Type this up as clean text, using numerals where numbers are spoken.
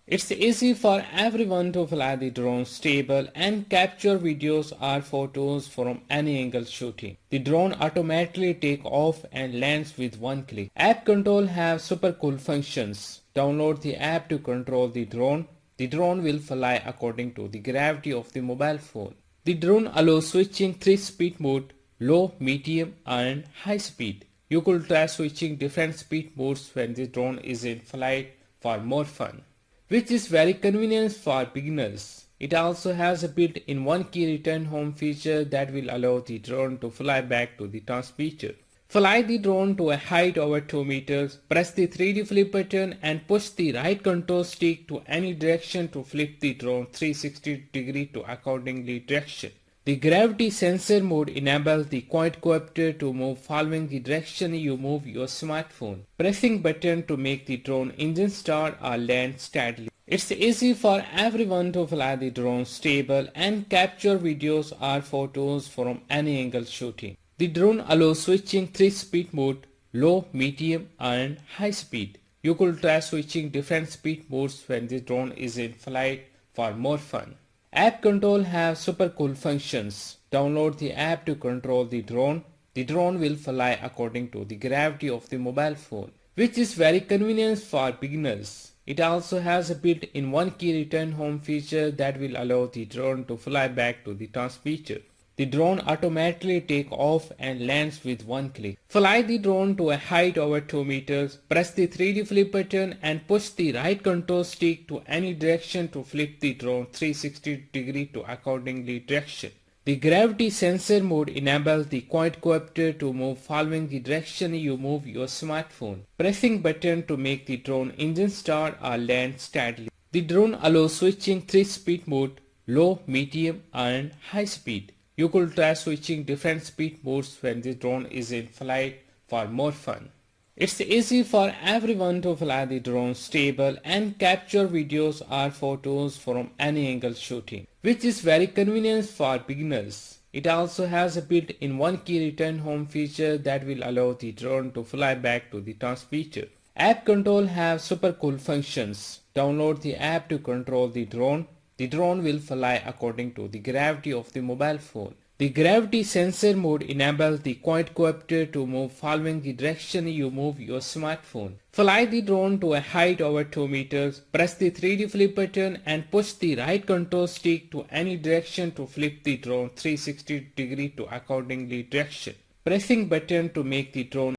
It's easy for everyone to fly the drone stable and capture videos or photos from any angle shooting. The drone automatically take off and lands with one click. App control have super cool functions. Download the app to control the drone. The drone will fly according to the gravity of the mobile phone. The drone allows switching 3 speed mode: low, medium and high speed. You could try switching different speed modes when the drone is in flight for more fun, which is very convenient for beginners. It also has a built-in one-key return home feature that will allow the drone to fly back to the transmitter. Fly the drone to a height over 2 meters, press the 3D flip button and push the right control stick to any direction to flip the drone 360 degree to accordingly direction. The gravity sensor mode enables the quadcopter to move following the direction you move your smartphone. Pressing button to make the drone engine start or land steadily. It's easy for everyone to fly the drone stable and capture videos or photos from any angle shooting. The drone allows switching 3 speed mode: low, medium and high speed. You could try switching different speed modes when the drone is in flight for more fun. App control have super cool functions. Download the app to control the drone. The drone will fly according to the gravity of the mobile phone, which is very convenient for beginners. It also has a built-in one-key return home feature that will allow the drone to fly back to the transmitter. The drone automatically take off and lands with one click. Fly the drone to a height over 2 meters, press the 3D flip button and push the right control stick to any direction to flip the drone 360 degree to accordingly direction. The gravity sensor mode enables the quadcopter to move following the direction you move your smartphone. Pressing button to make the drone engine start or land steadily. The drone allows switching 3 speed mode: low, medium and high speed. You could try switching different speed modes when the drone is in flight for more fun. It's easy for everyone to fly the drone stable and capture videos or photos from any angle shooting, which is very convenient for beginners. It also has a built-in one-key return home feature that will allow the drone to fly back to the transmitter. App control have super cool functions. Download the app to control the drone. The drone will fly according to the gravity of the mobile phone. The gravity sensor mode enables the quadcopter to move following the direction you move your smartphone. Fly the drone to a height over 2 meters, press the 3D flip button and push the right control stick to any direction to flip the drone 360 degree to accordingly direction. Pressing button to make the drone